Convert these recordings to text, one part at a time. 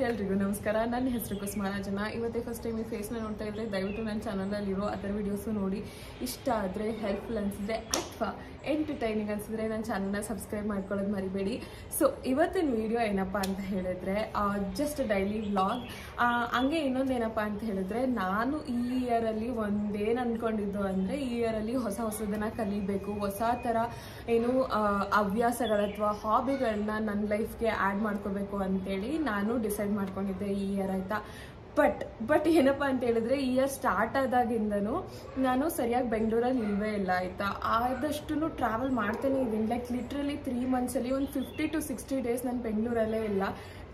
ಎಲ್ರಿಗೂ ನಮಸ್ಕಾರ. ನನ್ನ ಹೆಸರು ಕುಸುಮರಾಜನ. ಇವತ್ತೇ ಫಸ್ಟ್ ಟೈಮ್ ಈ ಫೇಸ್ನ ನೋಡ್ತಾ ಇದ್ರೆ ದಯವಿಟ್ಟು ನನ್ನ ಚಾನಲಲ್ಲಿರೋ ಅದರ ವಿಡಿಯೋಸು ನೋಡಿ ಇಷ್ಟ ಆದರೆ ಹೆಲ್ಪ್ಫುಲ್ ಅನಿಸಿದ್ರೆ ಅಥವಾ ಎಂಟರ್ಟೈನಿಂಗ್ ಅನಿಸಿದ್ರೆ ನನ್ನ ಚಾನಲ್ನ ಸಬ್ಸ್ಕ್ರೈಬ್ ಮಾಡ್ಕೊಳ್ಳೋದು ಮರಿಬೇಡಿ. ಸೊ ಇವತ್ತಿನ ವಿಡಿಯೋ ಏನಪ್ಪ ಅಂತ ಹೇಳಿದ್ರೆ ಜಸ್ಟ್ ಡೈಲಿ ವ್ಲಾಗ್. ಹಂಗೆ ಇನ್ನೊಂದು ಏನಪ್ಪ ಅಂತ ಹೇಳಿದ್ರೆ ನಾನು ಈ ಇಯರಲ್ಲಿ ಒಂದೇನು ಅಂದ್ಕೊಂಡಿದ್ದು ಅಂದರೆ ಈ ಇಯರಲ್ಲಿ ಹೊಸದನ್ನು ಕಲಿಬೇಕು, ಹೊಸ ಥರ ಏನು ಹವ್ಯಾಸಗಳು ಅಥವಾ ಹಾಬಿಗಳನ್ನ ನನ್ನ ಲೈಫ್ಗೆ ಆ್ಯಡ್ ಮಾಡ್ಕೋಬೇಕು ಅಂತೇಳಿ ನಾನು ಡಿಸೈಡ್ ಮಾಡ್ಕೊಂಡಿದ್ದೆ ಈ ಇಯರ್, ಆಯಿತಾ. ಬಟ್ ಏನಪ್ಪ ಅಂತ ಹೇಳಿದ್ರೆ ಈ ಇಯರ್ ಸ್ಟಾರ್ಟ್ ಆದಾಗಿಂದನೂ ನಾನು ಸರಿಯಾಗಿ ಬೆಂಗಳೂರಲ್ಲಿ ಇಲ್ಲವೇ ಇಲ್ಲ, ಆಯಿತಾ. ಆದಷ್ಟು ಟ್ರಾವೆಲ್ ಮಾಡ್ತಾನೆ ಇದ್ದೀನಿ. ಲೈಕ್ ಲಿಟ್ರಲಿ 3 ಮಂತ್ಸಲ್ಲಿ ಒಂದು 50 to 60 ಡೇಸ್ ನಾನು ಬೆಂಗಳೂರಲ್ಲೇ ಇಲ್ಲ,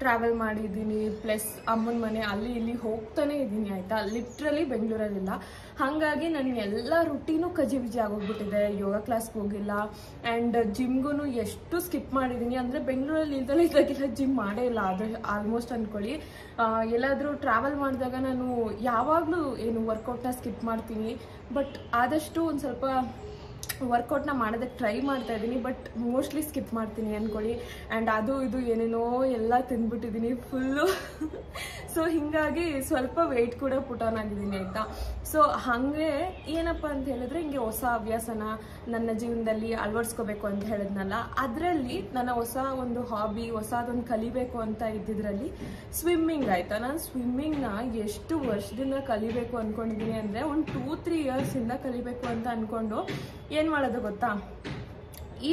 ಟ್ರಾವೆಲ್ ಮಾಡಿದ್ದೀನಿ. ಪ್ಲಸ್ ಅಮ್ಮನ ಮನೆ ಅಲ್ಲಿ ಇಲ್ಲಿ ಹೋಗ್ತಾನೆ ಇದ್ದೀನಿ, ಆಯಿತಾ. ಲಿಟ್ರಲಿ ಬೆಂಗಳೂರಲ್ಲಿಲ್ಲ. ಹಾಗಾಗಿ ನನ್ನ ಎಲ್ಲ ರುಟೀನು ಕಜಿಬಿಜಿ ಆಗೋಗ್ಬಿಟ್ಟಿದೆ. ಯೋಗ ಕ್ಲಾಸ್ಗೆ ಹೋಗಿಲ್ಲ ಆ್ಯಂಡ್ ಜಿಮ್ಗೂ ಎಷ್ಟು ಸ್ಕಿಪ್ ಮಾಡಿದ್ದೀನಿ ಅಂದರೆ ಬೆಂಗಳೂರಲ್ಲಿ ಇದ್ದಾಗೆಲ್ಲ ಜಿಮ್ ಮಾಡೇ ಇಲ್ಲ ಅದು ಆಲ್ಮೋಸ್ಟ್ ಅಂದ್ಕೊಳ್ಳಿ. ಎಲ್ಲಾದರೂ ಟ್ರಾವೆಲ್ ಮಾಡಿದಾಗ ನಾನು ಯಾವಾಗಲೂ ಏನು ವರ್ಕೌಟ್ನ ಸ್ಕಿಪ್ ಮಾಡ್ತೀನಿ. ಬಟ್ ಆದಷ್ಟು ಒಂದು ಸ್ವಲ್ಪ ವರ್ಕೌಟ್ನ ಮಾಡೋದಕ್ಕೆ ಟ್ರೈ ಮಾಡ್ತಾ ಇದ್ದೀನಿ, ಬಟ್ ಮೋಸ್ಟ್ಲಿ ಸ್ಕಿಪ್ ಮಾಡ್ತೀನಿ ಅಂದ್ಕೊಳ್ಳಿ. ಆ್ಯಂಡ್ ಅದು ಇದು ಏನೇನೋ ಎಲ್ಲ ತಿಂದ್ಬಿಟ್ಟಿದ್ದೀನಿ ಫುಲ್ಲು. ಸೊ ಹೀಗಾಗಿ ಸ್ವಲ್ಪ ವೆಯ್ಟ್ ಕೂಡ ಪುಟ್ ಆನ್ ಆಗಿದ್ದೀನಿ, ಆಯಿತಾ. ಸೊ ಹಾಗೆ ಏನಪ್ಪ ಅಂತ ಹೇಳಿದ್ರೆ ಹಿಂಗೆ ಹೊಸ ಹವ್ಯಾಸನ ನನ್ನ ಜೀವನದಲ್ಲಿ ಅಳವಡಿಸ್ಕೋಬೇಕು ಅಂತ ಹೇಳಿದ್ನಲ್ಲ, ಅದರಲ್ಲಿ ನನ್ನ ಹೊಸ ಒಂದು ಹಾಬಿ, ಹೊಸದೊಂದು ಕಲಿಬೇಕು ಅಂತ ಇದ್ದಿದ್ರಲ್ಲಿ ಸ್ವಿಮ್ಮಿಂಗ್, ಆಯಿತಾ. ನಾನು ಸ್ವಿಮ್ಮಿಂಗ್ನ ಎಷ್ಟು ವರ್ಷದಿಂದ ಕಲಿಬೇಕು ಅಂದ್ಕೊಂಡಿದ್ದೀನಿ ಅಂದರೆ ಒಂದು 2-3 ಇಯರ್ಸಿಂದ ಕಲಿಬೇಕು ಅಂತ ಅಂದ್ಕೊಂಡು ಏನು ಮಾಡೋದು ಗೊತ್ತಾ, ಈ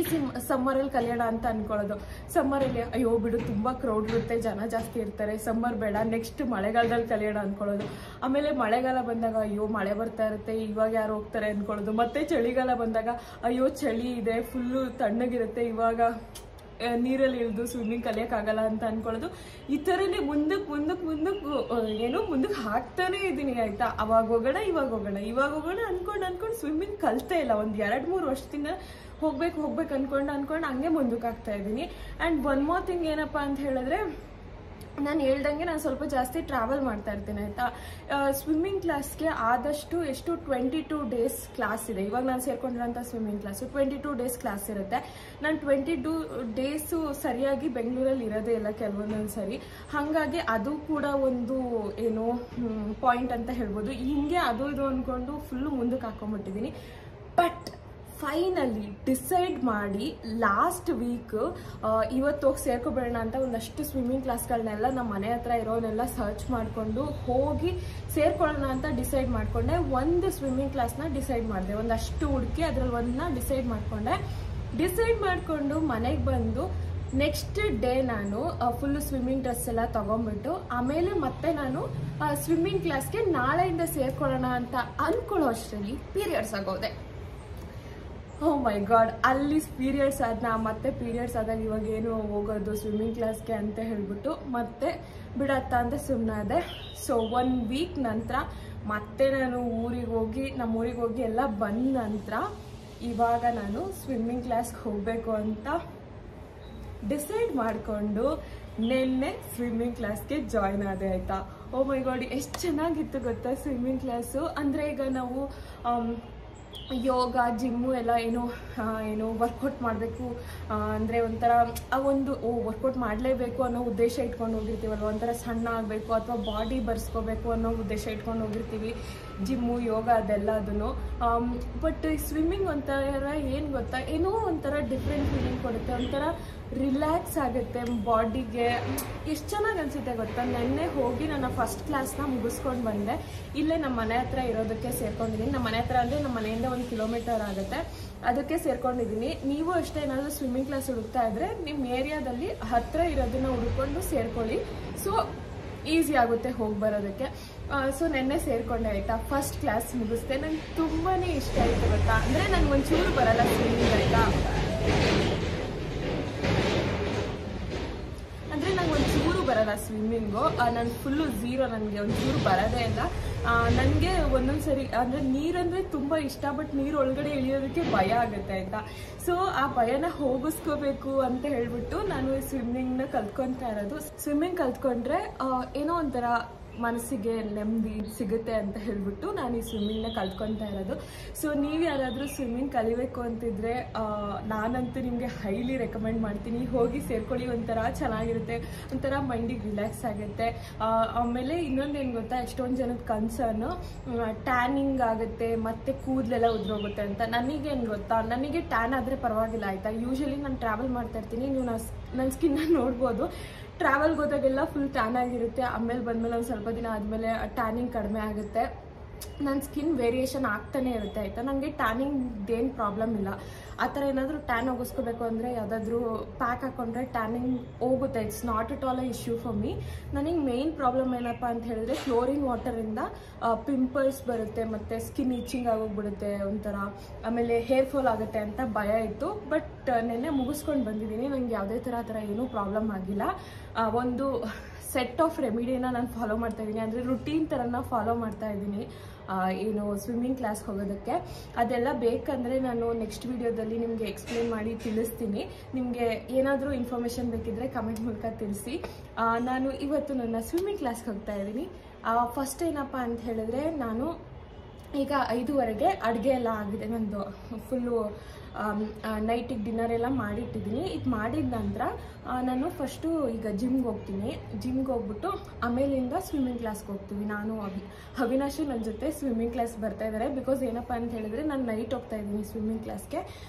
ಸಮ್ಮರಲ್ಲಿ ಕಲಿಯೋಣ ಅಂತ ಅಂದ್ಕೊಳ್ಳೋದು. ಸಮ್ಮರಲ್ಲಿ ಅಯ್ಯೋ ಬಿಡು ತುಂಬ ಕ್ರೌಡ್ ಇರುತ್ತೆ, ಜನ ಜಾಸ್ತಿ ಇರ್ತಾರೆ, ಸಮ್ಮರ್ ಬೇಡ, ನೆಕ್ಸ್ಟ್ ಮಳೆಗಾಲದಲ್ಲಿ ಕಲಿಯೋಣ ಅಂದ್ಕೊಳ್ಳೋದು. ಆಮೇಲೆ ಮಳೆಗಾಲ ಬಂದಾಗ ಅಯ್ಯೋ ಮಳೆ ಬರ್ತಾ ಇರುತ್ತೆ, ಇವಾಗ ಯಾರು ಹೋಗ್ತಾರೆ ಅಂದ್ಕೊಳ್ಳೋದು. ಮತ್ತೆ ಚಳಿಗಾಲ ಬಂದಾಗ ಅಯ್ಯೋ ಚಳಿ ಇದೆ, ಫುಲ್ಲು ತಣ್ಣಗಿರುತ್ತೆ, ಇವಾಗ ನೀರಲ್ಲಿ ಇಳಿದು ಸ್ವಿಮ್ಮಿಂಗ್ ಕಲಿಯೋಕ್ಕಾಗಲ್ಲ ಅಂತ ಅಂದ್ಕೊಳ್ಳೋದು. ಈ ಥರನೇ ಮುಂದಕ್ಕೆ ಹಾಕ್ತಾನೇ ಇದ್ದೀನಿ, ಆಯಿತಾ. ಅವಾಗ ಹೋಗೋಣ ಅಂದ್ಕೊಂಡು ಸ್ವಿಮ್ಮಿಂಗ್ ಕಲಿತೇ ಇಲ್ಲ. ಒಂದು 2-3 ವರ್ಷದಿಂದ ಹೋಗ್ಬೇಕು ಅನ್ಕೊಂಡು ಹಂಗೆ ಮುಂದಕ್ಕೆ ಹಾಕ್ತಾ ಇದ್ದೀನಿ. ಆ್ಯಂಡ್ ಒನ್ ಮೋರ್ ಥಿಂಗ್ ಏನಪ್ಪ ಅಂತ ಹೇಳಿದ್ರೆ, ನಾನು ಹೇಳ್ದಂಗೆ ನಾನು ಸ್ವಲ್ಪ ಜಾಸ್ತಿ ಟ್ರಾವೆಲ್ ಮಾಡ್ತಾ ಇರ್ತೀನಿ, ಆಯಿತಾ. ಸ್ವಿಮ್ಮಿಂಗ್ ಕ್ಲಾಸ್ಗೆ ಆದಷ್ಟು ಎಷ್ಟು 22 ಡೇಸ್ ಕ್ಲಾಸ್ ಇದೆ. ಇವಾಗ ನಾನು ಸೇರ್ಕೊಂಡಿರೋಂಥ ಸ್ವಿಮ್ಮಿಂಗ್ ಕ್ಲಾಸು 22 ಡೇಸ್ ಕ್ಲಾಸ್ ಇರುತ್ತೆ. ನಾನು 22 ಡೇಸು ಸರಿಯಾಗಿ ಬೆಂಗಳೂರಲ್ಲಿ ಇರೋದೇ ಇಲ್ಲ ಕೆಲವೊಂದೊಂದು ಸರಿ. ಹಾಗಾಗಿ ಅದು ಕೂಡ ಒಂದು ಏನು ಪಾಯಿಂಟ್ ಅಂತ ಹೇಳ್ಬೋದು. ಹಿಂಗೆ ಅದು ಇದು ಅಂದ್ಕೊಂಡು ಫುಲ್ಲು ಮುಂದಕ್ಕೆ ಹಾಕೊಂಡ್ಬಿಟ್ಟಿದ್ದೀನಿ. ಬಟ್ ಫೈನಲಿ ಡಿಸೈಡ್ ಮಾಡಿ ಲಾಸ್ಟ್ ವೀಕ್ ಇವತ್ತು ಹೋಗಿ ಸೇರ್ಕೊಬೇಡ ಅಂತ ಒಂದಷ್ಟು ಸ್ವಿಮ್ಮಿಂಗ್ ಕ್ಲಾಸ್ಗಳನ್ನೆಲ್ಲ ನಮ್ಮ ಮನೆ ಹತ್ರ ಇರೋನೆಲ್ಲ ಸರ್ಚ್ ಮಾಡಿಕೊಂಡು ಹೋಗಿ ಸೇರ್ಕೊಳ್ಳೋಣ ಅಂತ ಡಿಸೈಡ್ ಮಾಡಿಕೊಂಡೆ. ಒಂದು ಸ್ವಿಮ್ಮಿಂಗ್ ಕ್ಲಾಸ್ನ ಡಿಸೈಡ್ ಮಾಡಿದೆ, ಒಂದಷ್ಟು ಹುಡುಕಿ ಅದರಲ್ಲಿ ಒಂದನ್ನ ಡಿಸೈಡ್ ಮಾಡಿಕೊಂಡು ಮನೆಗೆ ಬಂದು ನೆಕ್ಸ್ಟ್ ಡೇ ನಾನು ಫುಲ್ಲು ಸ್ವಿಮ್ಮಿಂಗ್ ಡ್ರೆಸ್ ಎಲ್ಲ ತೊಗೊಂಡ್ಬಿಟ್ಟು ಆಮೇಲೆ ಮತ್ತೆ ನಾನು ಸ್ವಿಮ್ಮಿಂಗ್ ಕ್ಲಾಸ್ಗೆ ನಾಳೆಯಿಂದ ಸೇರ್ಕೊಳ್ಳೋಣ ಅಂತ ಅಂದ್ಕೊಳ್ಳೋ ಅಷ್ಟರಲ್ಲಿ ಪೀರಿಯಡ್ಸ್ ಆಗೋದೆ. ಓ ಮೈ ಗಾಡ್, ಅಲ್ಲಿ ಪೀರಿಯಡ್ಸ್ ಮತ್ತೆ ಪೀರಿಯಡ್ಸ್ ಆದಾಗ ಇವಾಗ ಏನು ಹೋಗೋದು ಸ್ವಿಮ್ಮಿಂಗ್ ಕ್ಲಾಸ್ಗೆ ಅಂತ ಹೇಳ್ಬಿಟ್ಟು ಮತ್ತೆ ಬಿಡತ್ತ ಅಂತ ಸುಮ್ಮನಾದೆ. ಸೊ 1 ವೀಕ್ ನಂತರ ಮತ್ತೆ ನಾನು ನಮ್ಮೂರಿಗೆ ಹೋಗಿ ಎಲ್ಲ ಬಂದ ನಂತರ ಇವಾಗ ನಾನು ಸ್ವಿಮ್ಮಿಂಗ್ ಕ್ಲಾಸ್ಗೆ ಹೋಗಬೇಕು ಅಂತ ಡಿಸೈಡ್ ಮಾಡಿಕೊಂಡು ನಿನ್ನೆ ಸ್ವಿಮ್ಮಿಂಗ್ ಕ್ಲಾಸ್ಗೆ ಜಾಯ್ನ್ ಆದೆ, ಆಯಿತಾ. ಓ ಮೈ ಗಾಡ್, ಎಷ್ಟು ಚೆನ್ನಾಗಿತ್ತು ಗೊತ್ತಾ ಸ್ವಿಮ್ಮಿಂಗ್ ಕ್ಲಾಸು. ಅಂದರೆ ಈಗ ನಾವು ಯೋಗ ಜಿಮ್ಮು ಎಲ್ಲ ಏನು ವರ್ಕೌಟ್ ಮಾಡಬೇಕು ಅಂದರೆ ಒಂಥರ ವರ್ಕೌಟ್ ಮಾಡಲೇಬೇಕು ಅನ್ನೋ ಉದ್ದೇಶ ಇಟ್ಕೊಂಡು ಹೋಗಿರ್ತೀವಲ್ವ. ಒಂಥರ ಸಣ್ಣ ಆಗಬೇಕು ಅಥವಾ ಬಾಡಿ ಬರ್ಸ್ಕೋಬೇಕು ಅನ್ನೋ ಉದ್ದೇಶ ಇಟ್ಕೊಂಡು ಹೋಗಿರ್ತೀವಿ, ಜಿಮ್ಮು ಯೋಗ ಅದೆಲ್ಲದೂ. ಬಟ್ ಸ್ವಿಮ್ಮಿಂಗ್ ಒಂಥರ ಏನು ಗೊತ್ತಾ, ಏನೋ ಒಂಥರ ಡಿಫ್ರೆಂಟ್ ಫೀಲಿಂಗ್ ಕೊಡುತ್ತೆ, ಒಂಥರ ರಿಲ್ಯಾಕ್ಸ್ ಆಗುತ್ತೆ ಬಾಡಿಗೆ. ಎಷ್ಟು ಚೆನ್ನಾಗಿ ಅನಿಸುತ್ತೆ ಗೊತ್ತಾ. ನೆನ್ನೆ ಹೋಗಿ ನನ್ನ ಫಸ್ಟ್ ಕ್ಲಾಸ್ನ ಮುಗಿಸ್ಕೊಂಡು ಬಂದೆ. ಇಲ್ಲೇ ನಮ್ಮ ಮನೆ ಹತ್ರ ಇರೋದಕ್ಕೆ ಸೇರ್ಕೊಂಡಿದ್ದೀನಿ. ನಮ್ಮ ಮನೆ ಹತ್ರ ಅಂದರೆ ನಮ್ಮ ಮನೆಯಿಂದ 1 ಕಿಲೋಮೀಟರ್ ಆಗುತ್ತೆ, ಅದಕ್ಕೆ ಸೇರ್ಕೊಂಡಿದ್ದೀನಿ. ನೀವು ಅಷ್ಟೇ ಏನಾದರೂ ಸ್ವಿಮ್ಮಿಂಗ್ ಕ್ಲಾಸ್ ಹುಡುಕ್ತಾ ಇದ್ದರೆ ನಿಮ್ಮ ಏರಿಯಾದಲ್ಲಿ ಹತ್ತಿರ ಇರೋದನ್ನ ಹುಡ್ಕೊಂಡು ಸೇರ್ಕೊಳ್ಳಿ. ಸೊ ಈಸಿ ಆಗುತ್ತೆ ಹೋಗಿ ಬರೋದಕ್ಕೆ. ಸೊ ನೆನ್ನೆ ಸೇರ್ಕೊಂಡೆ, ಆಯಿತಾ. ಫಸ್ಟ್ ಕ್ಲಾಸ್ ಮುಗಿಸ್ದೆ. ನಂಗೆ ತುಂಬಾ ಇಷ್ಟ ಆಯಿತು ಗೊತ್ತಾ. ಅಂದರೆ ನನಗೆ ಒಂಚೂರು ಬರಲ್ಲ ಸ್ವಿಮ್ಮಿಂಗ್, ಆಯಿತಾ. ಅಂದರೆ ನಂಗೆ ಒಂಚೂರು ಬರಲ್ಲ ಸ್ವಿಮ್ಮಿಂಗು. ನಾನು ಫುಲ್ಲು ಝೀರೋ, ನನಗೆ ಒಂಚೂರು ಬರೋದೇ ಇಲ್ಲ. ನನಗೆ ಒಂದೊಂದು ಸರಿ ಅಂದರೆ ನೀರಂದರೆ ತುಂಬ ಇಷ್ಟ, ಬಟ್ ನೀರು ಒಳಗಡೆ ಇಳಿಯೋದಕ್ಕೆ ಭಯ ಆಗುತ್ತೆ, ಆಯಿತಾ. ಸೊ ಆ ಭಯನ ಹೋಗಿಸ್ಕೋಬೇಕು ಅಂತ ಹೇಳ್ಬಿಟ್ಟು ನಾನು ಸ್ವಿಮ್ಮಿಂಗ್ನ ಕಲ್ತ್ಕೊತಾ ಇರೋದು. ಸ್ವಿಮ್ಮಿಂಗ್ ಕಲ್ತ್ಕೊಂಡ್ರೆ ಏನೋ ಒಂಥರ ಮನಸ್ಸಿಗೆ ನೆಮ್ಮದಿ ಸಿಗುತ್ತೆ ಅಂತ ಹೇಳ್ಬಿಟ್ಟು ನಾನು ಈ ಸ್ವಿಮ್ಮಿಂಗ್ನ ಕಲ್ತ್ಕೊತಾ ಇರೋದು. ಸೊ ನೀವು ಯಾರಾದರೂ ಸ್ವಿಮ್ಮಿಂಗ್ ಕಲಿಬೇಕು ಅಂತಿದ್ರೆ ನಾನಂತೂ ನಿಮಗೆ ಹೈಲಿ ರೆಕಮೆಂಡ್ ಮಾಡ್ತೀನಿ. ಹೋಗಿ ಸೇರ್ಕೊಳ್ಳಿ, ಒಂಥರ ಚೆನ್ನಾಗಿರುತ್ತೆ, ಒಂಥರ ಮೈಂಡಿಗೆ ರಿಲ್ಯಾಕ್ಸ್ ಆಗುತ್ತೆ. ಆಮೇಲೆ ಇನ್ನೊಂದೇನು ಗೊತ್ತಾ, ಎಷ್ಟೊಂದು ಜನದ ಕನ್ಸರ್ನು ಟ್ಯಾನಿಂಗ್ ಆಗುತ್ತೆ ಮತ್ತು ಕೂದಲೆಲ್ಲ ಉದ್ರೋಗುತ್ತೆ ಅಂತ. ನನಗೇನು ಗೊತ್ತಾ, ನನಗೆ ಟ್ಯಾನ್ ಆದರೆ ಪರವಾಗಿಲ್ಲ ಆಯಿತಾ. ಯೂಶಲಿ ನಾನು ಟ್ರಾವೆಲ್ ಮಾಡ್ತಾ ಇರ್ತೀನಿ, ನೀವು ನನ್ನ ಸ್ಕಿನ್ನ ನೋಡ್ಬೋದು. ಟ್ರಾವೆಲ್ಗೆ ಹೋದಾಗೆಲ್ಲ ಫುಲ್ ಟ್ಯಾನ್ ಆಗಿರುತ್ತೆ, ಆಮೇಲೆ ಬಂದಮೇಲೆ ಒಂದು ಸ್ವಲ್ಪ ದಿನ ಆದಮೇಲೆ ಟ್ಯಾನಿಂಗ್ ಕಡಿಮೆ ಆಗುತ್ತೆ. ನನ್ನ ಸ್ಕಿನ್ ವೇರಿಯೇಷನ್ ಆಗ್ತಾನೆ ಇರುತ್ತೆ ಆಯಿತಾ. ನನಗೆ ಟ್ಯಾನಿಂಗ್ದೇನು ಪ್ರಾಬ್ಲಮ್ ಇಲ್ಲ. ಆ ಥರ ಏನಾದರೂ ಟ್ಯಾನ್ ಹೋಗಿಸ್ಕೋಬೇಕು ಅಂದರೆ ಯಾವುದಾದ್ರೂ ಪ್ಯಾಕ್ ಹಾಕ್ಕೊಂಡ್ರೆ ಟ್ಯಾನಿಂಗ್ ಹೋಗುತ್ತೆ. It's not at all a issue for me. ನನಗೆ ಮೇಯ್ನ್ ಪ್ರಾಬ್ಲಮ್ ಏನಪ್ಪ ಅಂತ ಹೇಳಿದ್ರೆ ಕ್ಲೋರಿನ್ ವಾಟರಿಂದ ಪಿಂಪಲ್ಸ್ ಬರುತ್ತೆ ಮತ್ತು ಸ್ಕಿನ್ ಇಚಿಂಗ್ ಆಗೋಗ್ಬಿಡುತ್ತೆ ಒಂಥರ, ಆಮೇಲೆ ಹೇರ್ ಫಾಲ್ ಆಗುತ್ತೆ ಅಂತ ಭಯ ಇತ್ತು. ಬಟ್ ನೆನ್ನೆ ಮುಗಿಸ್ಕೊಂಡು ಬಂದಿದ್ದೀನಿ, ನನಗೆ ಯಾವುದೇ ಥರ ಏನೂ ಪ್ರಾಬ್ಲಮ್ ಆಗಿಲ್ಲ. ಒಂದು ಸೆಟ್ ಆಫ್ ರೆಮಿಡಿನ ನಾನು ಫಾಲೋ ಮಾಡ್ತಾ ಇದ್ದೀನಿ, ಅಂದರೆ ರುಟೀನ್ ಥರನ ಫಾಲೋ ಮಾಡ್ತಾ ಇದ್ದೀನಿ ಏನು ಸ್ವಿಮ್ಮಿಂಗ್ ಕ್ಲಾಸ್ಗೆ ಹೋಗೋದಕ್ಕೆ. ಅದೆಲ್ಲ ಬೇಕಂದರೆ ನಾನು ನೆಕ್ಸ್ಟ್ ವಿಡಿಯೋದಲ್ಲಿ ನಿಮಗೆ ಎಕ್ಸ್ಪ್ಲೇನ್ ಮಾಡಿ ತಿಳಿಸ್ತೀನಿ. ನಿಮಗೆ ಏನಾದರೂ ಇನ್ಫಾರ್ಮೇಷನ್ ಬೇಕಿದ್ದರೆ ಕಮೆಂಟ್ ಮೂಲಕ ತಿಳಿಸಿ. ನಾನು ಇವತ್ತು ನನ್ನ ಸ್ವಿಮ್ಮಿಂಗ್ ಕ್ಲಾಸ್ಗೆ ಹೋಗ್ತಾ ಇದ್ದೀನಿ. ಫಸ್ಟ್ ಏನಪ್ಪ ಅಂತ ಹೇಳಿದ್ರೆ, ನಾನು ಈಗ 5:15 ಅಡುಗೆ ಎಲ್ಲ ಆಗಿದೆ ನಂದು. ಫುಲ್ಲು ನೈಟಿಗೆ ಡಿನ್ನರ್ ಎಲ್ಲ ಮಾಡಿಟ್ಟಿದ್ದೀನಿ. ಇದು ಮಾಡಿದ ನಂತರ ನಾನು ಫಸ್ಟು ಈಗ ಜಿಮ್ಗೆ ಹೋಗ್ತೀನಿ. ಜಿಮ್ಗೆ ಹೋಗ್ಬಿಟ್ಟು ಆಮೇಲಿಂದ ಸ್ವಿಮ್ಮಿಂಗ್ ಕ್ಲಾಸ್ಗೆ ಹೋಗ್ತೀವಿ. ನಾನು ಅವಿನಾಶು ನನ್ನ ಜೊತೆ ಸ್ವಿಮ್ಮಿಂಗ್ ಕ್ಲಾಸ್ ಬರ್ತಾ ಇದ್ದಾರೆ. ಬಿಕಾಸ್ ಏನಪ್ಪ ಅಂತ ಹೇಳಿದ್ರೆ, ನಾನು ನೈಟ್ ಹೋಗ್ತಾ ಇದ್ದೀನಿ ಸ್ವಿಮ್ಮಿಂಗ್ ಕ್ಲಾಸ್ಗೆ,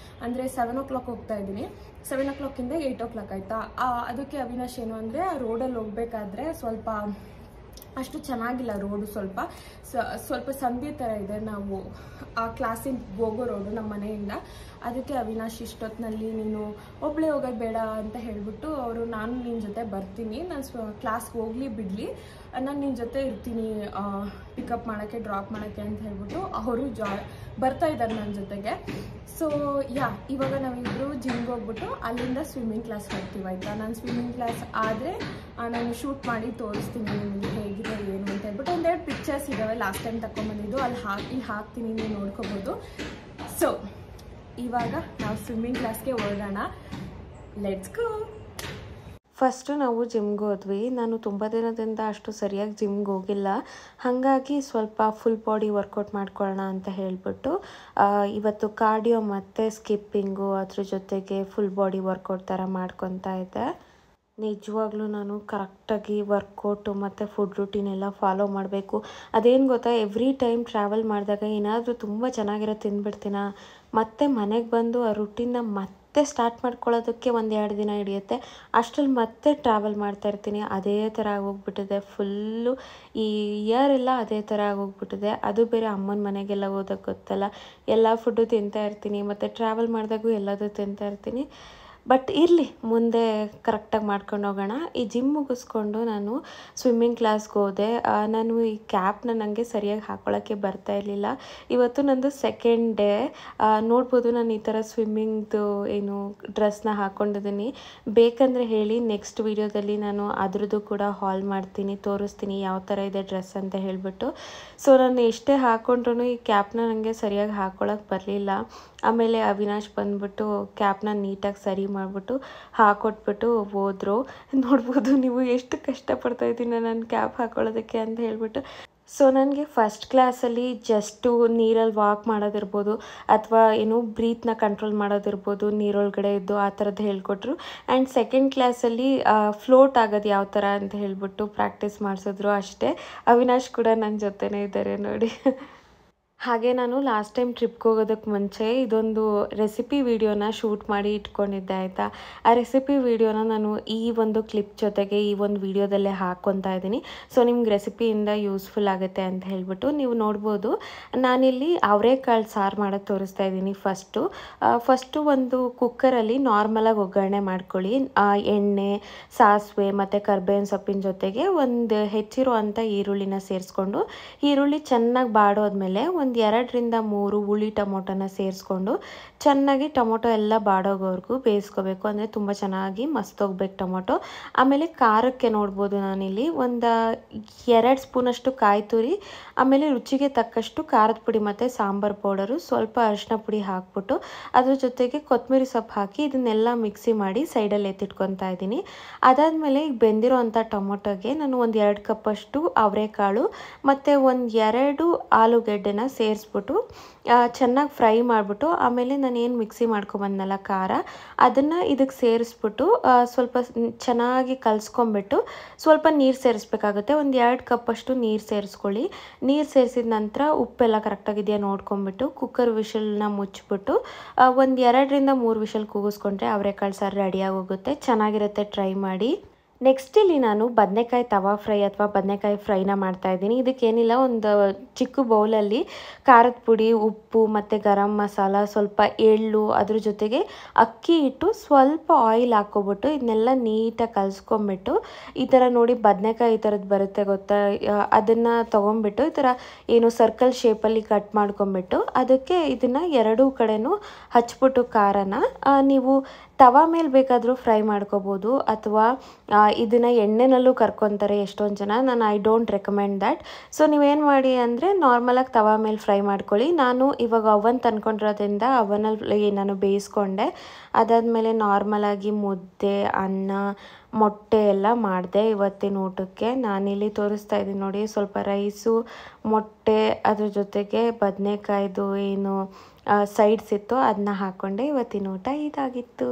ಅಂದರೆ 7 o'clock ಹೋಗ್ತಾ ಇದ್ದೀನಿ. 7 o'clock-ಇಂದ 8 o'clock ಆಯಿತಾ. ಅದಕ್ಕೆ ಅವಿನಾಶ್ ಏನು ಅಂದರೆ, ಆ ರೋಡಲ್ಲಿ ಹೋಗ್ಬೇಕಾದ್ರೆ ಸ್ವಲ್ಪ ಅಷ್ಟು ಚೆನ್ನಾಗಿಲ್ಲ ರೋಡು, ಸ್ವಲ್ಪ ಸಂಧಿ ಥರ ಇದೆ ನಾವು ಆ ಕ್ಲಾಸಿಗೆ ಹೋಗೋ ರೋಡು ನಮ್ಮ ಮನೆಯಿಂದ. ಅದಕ್ಕೆ ಅವಿನಾಶ್ ಇಷ್ಟೊತ್ತಿನಲ್ಲಿ ನೀನು ಒಬ್ಬಳೇ ಹೋಗೋದು ಬೇಡ ಅಂತ ಹೇಳಿಬಿಟ್ಟು ಅವರು, ನಾನು ನಿನ್ನ ಜೊತೆ ಬರ್ತೀನಿ, ನಾನು ಕ್ಲಾಸ್ಗೆ ಹೋಗಲಿ ಬಿಡಲಿ, ನಾನು ನಿನ್ನ ಜೊತೆ ಇರ್ತೀನಿ ಪಿಕಪ್ ಮಾಡೋಕ್ಕೆ ಡ್ರಾಪ್ ಮಾಡೋಕ್ಕೆ ಅಂತ ಹೇಳ್ಬಿಟ್ಟು ಅವರು ಬರ್ತಾ ಇದ್ದಾರೆ ನನ್ನ ಜೊತೆಗೆ. ಸೊ ಇವಾಗ ನಾವಿಬ್ಬರು ಜಿಮ್ಗೆ ಹೋಗ್ಬಿಟ್ಟು ಅಲ್ಲಿಂದ ಸ್ವಿಮ್ಮಿಂಗ್ ಕ್ಲಾಸ್ ಹೋಗ್ತೀವಿ ಆಯಿತಾ. ನಾನು ಸ್ವಿಮ್ಮಿಂಗ್ ಕ್ಲಾಸ್ ಆದರೆ ನಾನು ಶೂಟ್ ಮಾಡಿ ತೋರಿಸ್ತೀನಿ ನಿಮಗೆ ಹೇಗಿದೆ ಏನು ಅಂತ ಹೇಳ್ಬಿಟ್ಟು. ಒಂದೆರಡು ಪಿಕ್ಚರ್ಸ್ ಇದ್ದಾವೆ ಲಾಸ್ಟ್ ಟೈಮ್ ತಗೊಂಡ್ಬಂದಿದ್ದು, ಅಲ್ಲಿ ಹಾಕ್ತೀನಿ, ನೀವು ನೋಡ್ಕೋಬೋದು. ಸೊ ಇವಾಗ ನಾವು ಸ್ವಿಮ್ಮಿಂಗ್ ಕ್ಲಾಸ್ಗೆ ಹೊರಡೋಣ. Let's go. ಫಸ್ಟು ನಾವು ಜಿಮ್ಗೆ ಹೋದ್ವಿ. ನಾನು ತುಂಬ ದಿನದಿಂದ ಅಷ್ಟು ಸರಿಯಾಗಿ ಜಿಮ್ಗೆ ಹೋಗಿಲ್ಲ, ಹಾಗಾಗಿ ಸ್ವಲ್ಪ ಫುಲ್ ಬಾಡಿ ವರ್ಕೌಟ್ ಮಾಡ್ಕೊಳ್ಳೋಣ ಅಂತ ಹೇಳಿಬಿಟ್ಟು ಇವತ್ತು ಕಾರ್ಡಿಯೋ ಮತ್ತು ಸ್ಕಿಪ್ಪಿಂಗು ಅದ್ರ ಜೊತೆಗೆ ಫುಲ್ ಬಾಡಿ ವರ್ಕೌಟ್ ಥರ ಮಾಡ್ಕೊತಾ ಇದ್ದೆ. ನಿಜವಾಗ್ಲೂ ನಾನು ಕರೆಕ್ಟಾಗಿ ವರ್ಕೌಟು ಮತ್ತು ಫುಡ್ ರೂಟೀನ್ ಎಲ್ಲ ಫಾಲೋ ಮಾಡಬೇಕು. ಅದೇನು ಗೊತ್ತಾ, ಎವ್ರಿ ಟೈಮ್ ಟ್ರಾವೆಲ್ ಮಾಡಿದಾಗ ಏನಾದರೂ ತುಂಬ ಚೆನ್ನಾಗಿರೋ ತಿಂದ್ಬಿಡ್ತೀನ, ಮತ್ತು ಮನೆಗೆ ಬಂದು ಆ ರೂಟೀನ್ನ ಮತ್ತೆ ಸ್ಟಾರ್ಟ್ ಮಾಡ್ಕೊಳ್ಳೋದಕ್ಕೆ 1-2 ದಿನ ಹಿಡಿಯುತ್ತೆ. ಅಷ್ಟರಲ್ಲಿ ಮತ್ತೆ ಟ್ರಾವೆಲ್ ಮಾಡ್ತಾ ಇರ್ತೀನಿ. ಅದೇ ಥರ ಆಗೋಗ್ಬಿಟ್ಟಿದೆ ಫುಲ್ಲು. ಈ ಇಯರೆಲ್ಲ ಅದೇ ಥರ ಆಗೋಗ್ಬಿಟ್ಟಿದೆ. ಅದು ಬೇರೆ ಅಮ್ಮನ ಮನೆಗೆಲ್ಲ ಹೋದಾಗ ಗೊತ್ತಲ್ಲ, ಎಲ್ಲ ಫುಡ್ಡು ತಿಂತಾ ಇರ್ತೀನಿ, ಮತ್ತು ಟ್ರಾವೆಲ್ ಮಾಡಿದಾಗೂ ಎಲ್ಲದೂ ತಿಂತಾ ಇರ್ತೀನಿ. ಬಟ್ ಇರಲಿ, ಮುಂದೆ ಕರೆಕ್ಟಾಗಿ ಮಾಡ್ಕೊಂಡು ಹೋಗೋಣ. ಈ ಜಿಮ್ ಮುಗಿಸ್ಕೊಂಡು ನಾನು ಸ್ವಿಮ್ಮಿಂಗ್ ಕ್ಲಾಸ್ಗೆ ಹೋದೆ. ನಾನು ಈ ಕ್ಯಾಪ್ನ ನನಗೆ ಸರಿಯಾಗಿ ಹಾಕ್ಕೊಳ್ಳೋಕ್ಕೆ ಬರ್ತಾ ಇರಲಿಲ್ಲ. ಇವತ್ತು ನಂದು ಸೆಕೆಂಡ್ ಡೇ. ನೋಡ್ಬೋದು, ನಾನು ಈ ಥರ ಸ್ವಿಮ್ಮಿಂಗ್ದು ಏನು ಡ್ರೆಸ್ನ ಹಾಕ್ಕೊಂಡಿದ್ದೀನಿ. ಬೇಕಂದರೆ ಹೇಳಿ, ನೆಕ್ಸ್ಟ್ ವೀಡಿಯೋದಲ್ಲಿ ನಾನು ಅದ್ರದ್ದು ಕೂಡ ಹಾಲ್ ಮಾಡ್ತೀನಿ, ತೋರಿಸ್ತೀನಿ ಯಾವ ಥರ ಇದೆ ಡ್ರೆಸ್ ಅಂತ ಹೇಳಿಬಿಟ್ಟು. ಸೊ ನಾನು ಎಷ್ಟೇ ಹಾಕ್ಕೊಂಡ್ರೂ ಈ ಕ್ಯಾಪ್ನ ನನಗೆ ಸರಿಯಾಗಿ ಹಾಕ್ಕೊಳ್ಳೋಕೆ ಬರಲಿಲ್ಲ. ಆಮೇಲೆ ಅವಿನಾಶ್ ಬಂದ್ಬಿಟ್ಟು ಕ್ಯಾಪ್ನ ನೀಟಾಗಿ ಸರಿ ಮಾಡಿಬಿಟ್ಟು ಹಾಕೊಟ್ಬಿಟ್ಟು ಹೋದ್ರು. ನೋಡ್ಬೋದು ನೀವು ಎಷ್ಟು ಕಷ್ಟಪಡ್ತಾಯಿದ್ದೀನಿ ನಾನು ಕ್ಯಾಪ್ ಹಾಕ್ಕೊಳ್ಳೋದಕ್ಕೆ ಅಂತ ಹೇಳ್ಬಿಟ್ಟು. ಸೊ ನನಗೆ ಫಸ್ಟ್ ಕ್ಲಾಸಲ್ಲಿ ಜಸ್ಟು ನೀರಲ್ಲಿ ವಾಕ್ ಮಾಡೋದಿರ್ಬೋದು, ಅಥವಾ ಏನು ಬ್ರೀತ್ನ ಕಂಟ್ರೋಲ್ ಮಾಡೋದಿರ್ಬೋದು, ನೀರೊಳಗಡೆ ಇದ್ದು ಆ ಥರದ್ದು ಹೇಳ್ಕೊಟ್ರು. ಆ್ಯಂಡ್ ಸೆಕೆಂಡ್ ಕ್ಲಾಸಲ್ಲಿ ಫ್ಲೋಟ್ ಆಗೋದು ಯಾವ ಥರ ಅಂತ ಹೇಳ್ಬಿಟ್ಟು ಪ್ರಾಕ್ಟೀಸ್ ಮಾಡಿಸಿದ್ರು ಅಷ್ಟೇ. ಅವಿನಾಶ್ ಕೂಡ ನನ್ನ ಜೊತೆನೇ ಇದ್ದಾರೆ ನೋಡಿ. ಹಾಗೆ ನಾನು ಲಾಸ್ಟ್ ಟೈಮ್ ಟ್ರಿಪ್ಗೆ ಹೋಗೋದಕ್ಕೆ ಮುಂಚೆ ಇದೊಂದು ರೆಸಿಪಿ ವಿಡಿಯೋನ ಶೂಟ್ ಮಾಡಿ ಇಟ್ಕೊಂಡಿದ್ದೆ ಆಯಿತಾ. ಆ ರೆಸಿಪಿ ವಿಡಿಯೋನ ನಾನು ಈ ಒಂದು ಕ್ಲಿಪ್ ಜೊತೆಗೆ ಈ ಒಂದು ವಿಡಿಯೋದಲ್ಲೇ ಹಾಕ್ಕೊತಾ ಇದ್ದೀನಿ. ಸೊ ನಿಮ್ಗೆ ರೆಸಿಪಿಯಿಂದ ಯೂಸ್ಫುಲ್ ಆಗುತ್ತೆ ಅಂತ ಹೇಳ್ಬಿಟ್ಟು ನೀವು ನೋಡ್ಬೋದು. ನಾನಿಲ್ಲಿ ಅವರೆಕಾಳು ಸಾರು ಮಾಡೋದು ತೋರಿಸ್ತಾ ಇದ್ದೀನಿ. ಫಸ್ಟು ಒಂದು ಕುಕ್ಕರಲ್ಲಿ ನಾರ್ಮಲಾಗಿ ಒಗ್ಗರಣೆ ಮಾಡ್ಕೊಳ್ಳಿ. ಎಣ್ಣೆ, ಸಾಸಿವೆ ಮತ್ತು ಕರ್ಬೇವಿನ ಸೊಪ್ಪಿನ ಜೊತೆಗೆ ಒಂದು ಹೆಚ್ಚಿರೋ ಅಂಥ ಈರುಳ್ಳಿನ ಸೇರಿಸ್ಕೊಂಡು, ಈರುಳ್ಳಿ ಚೆನ್ನಾಗಿ ಬಾಡೋದ್ಮೇಲೆ ಒಂದು 2ರಿಂದ 3 ಹುಳಿ ಟೊಮೊಟೊನ ಸೇರಿಸ್ಕೊಂಡು ಚೆನ್ನಾಗಿ ಟೊಮೊಟೊ ಎಲ್ಲ ಬಾಡೋಗೋವರೆಗೂ ಬೇಯಿಸ್ಕೋಬೇಕು. ಅಂದರೆ ತುಂಬ ಚೆನ್ನಾಗಿ ಮಸ್ತೋಗ್ಬೇಕು ಟೊಮೊಟೊ. ಆಮೇಲೆ ಖಾರಕ್ಕೆ ನೋಡ್ಬೋದು ನಾನಿಲ್ಲಿ ಒಂದು 2 ಸ್ಪೂನಷ್ಟು ಕಾಯಿ ತುರಿ, ಆಮೇಲೆ ರುಚಿಗೆ ತಕ್ಕಷ್ಟು ಖಾರದ ಪುಡಿ ಮತ್ತು ಸಾಂಬಾರು ಪೌಡರು, ಸ್ವಲ್ಪ ಅರಿಶಿನ ಪುಡಿ ಹಾಕ್ಬಿಟ್ಟು ಅದ್ರ ಜೊತೆಗೆ ಕೊತ್ತಂಬರಿ ಸೊಪ್ಪು ಹಾಕಿ ಇದನ್ನೆಲ್ಲ ಮಿಕ್ಸಿ ಮಾಡಿ ಸೈಡಲ್ಲಿ ಎತ್ತಿಟ್ಕೊತಾ ಇದ್ದೀನಿ. ಅದಾದಮೇಲೆ ಈಗ ಬೆಂದಿರೋ ಅಂಥ ಟೊಮೊಟೊಗೆ ನಾನು ಒಂದು 2 ಕಪ್ಪಷ್ಟು ಅವರೆಕಾಳು ಮತ್ತು ಒಂದು 2 ಆಲೂಗೆಡ್ಡೆನ ಸೇರಿಸ್ಬಿಟ್ಟು ಚೆನ್ನಾಗಿ ಫ್ರೈ ಮಾಡಿಬಿಟ್ಟು ಆಮೇಲೆ ನಾನು ಏನು ಮಿಕ್ಸಿ ಮಾಡ್ಕೊಬಂದನಲ್ಲ ಖಾರ ಅದನ್ನು ಇದಕ್ಕೆ ಸೇರಿಸ್ಬಿಟ್ಟು ಸ್ವಲ್ಪ ಚೆನ್ನಾಗಿ ಕಲಿಸ್ಕೊಂಬಿಟ್ಟು ಸ್ವಲ್ಪ ನೀರು ಸೇರಿಸ್ಬೇಕಾಗುತ್ತೆ. ಒಂದು 2 ಕಪ್ಪಷ್ಟು ನೀರು ಸೇರಿಸ್ಕೊಳ್ಳಿ. ನೀರು ಸೇರಿಸಿದ ನಂತರ ಉಪ್ಪೆಲ್ಲ ಕರೆಕ್ಟಾಗಿದೆಯಾ ನೋಡ್ಕೊಂಬಿಟ್ಟು ಕುಕ್ಕರ್ ವಿಷಲ್ನ ಮುಚ್ಚಿಬಿಟ್ಟು ಒಂದು 2ರಿಂದ 3 ವಿಷಲ್ ಕೂಗಿಸ್ಕೊಂಡ್ರೆ ಅವರೆಕಾಳು ಸಾರು ರೆಡಿಯಾಗಿ ಹೋಗುತ್ತೆ. ಚೆನ್ನಾಗಿರುತ್ತೆ, ಟ್ರೈ ಮಾಡಿ. ನೆಕ್ಸ್ಟ್ ಇಲ್ಲಿ ನಾನು ಬದನೆಕಾಯಿ ತವಾ ಫ್ರೈ ಅಥವಾ ಬದನೆಕಾಯಿ ಫ್ರೈನ ಮಾಡ್ತಾಯಿದ್ದೀನಿ. ಇದಕ್ಕೇನಿಲ್ಲ, ಒಂದು ಚಿಕ್ಕ ಬೌಲಲ್ಲಿ ಖಾರದ ಪುಡಿ, ಉಪ್ಪು ಮತ್ತು ಗರಂ ಮಸಾಲ, ಸ್ವಲ್ಪ ಎಳ್ಳು, ಅದ್ರ ಜೊತೆಗೆ ಅಕ್ಕಿ ಹಿಟ್ಟು, ಸ್ವಲ್ಪ ಆಯಿಲ್ ಹಾಕ್ಕೊಬಿಟ್ಟು ಇದನ್ನೆಲ್ಲ ನೀಟಾಗಿ ಕಲಿಸ್ಕೊಂಬಿಟ್ಟು ಈ ಥರ ನೋಡಿ ಬದನೆಕಾಯಿ ಈ ಥರದ್ದು ಬರುತ್ತೆ ಗೊತ್ತಾ, ಅದನ್ನು ತೊಗೊಂಬಿಟ್ಟು ಈ ಥರ ಏನು ಸರ್ಕಲ್ ಶೇಪಲ್ಲಿ ಕಟ್ ಮಾಡ್ಕೊಂಬಿಟ್ಟು ಅದಕ್ಕೆ ಇದನ್ನು 2 ಕಡೆನೂ ಹಚ್ಬಿಟ್ಟು ಖಾರನ ನೀವು ತವಾ ಮೇಲೆ ಬೇಕಾದರೂ ಫ್ರೈ ಮಾಡ್ಕೋಬೋದು ಅಥವಾ ಇದನ್ನು ಎಣ್ಣೆನಲ್ಲೂ ಕರ್ಕೊತಾರೆ ಎಷ್ಟೊಂದು ಜನ. ನಾನು I don't recommend that. So ನೀವೇನು ಮಾಡಿ ಅಂದರೆ ನಾರ್ಮಲಾಗಿ ತವಾ ಮೇಲೆ ಫ್ರೈ ಮಾಡ್ಕೊಳ್ಳಿ. ನಾನು ಇವಾಗ ಅವನ್ ತಂದ್ಕೊಂಡಿರೋದ್ರಿಂದ ಅವನಲ್ಲಿ ನಾನು ಬೇಯಿಸ್ಕೊಂಡೆ. ಅದಾದಮೇಲೆ ನಾರ್ಮಲಾಗಿ ಮುದ್ದೆ, ಅನ್ನ, ಮೊಟ್ಟೆ ಎಲ್ಲ ಮಾಡಿದೆ ಇವತ್ತಿನ ಊಟಕ್ಕೆ. ನಾನಿಲ್ಲಿ ತೋರಿಸ್ತಾ ಇದ್ದೀನಿ ನೋಡಿ, ಸ್ವಲ್ಪ ರೈಸು, ಮೊಟ್ಟೆ, ಅದ್ರ ಜೊತೆಗೆ ಬದನೆಕಾಯ್ದು ಏನು ಸೈಡ್ಸ್ ಇತ್ತು ಅದನ್ನ ಹಾಕ್ಕೊಂಡೆ. ಇವತ್ತಿನ ಊಟ ಇದಾಗಿತ್ತು.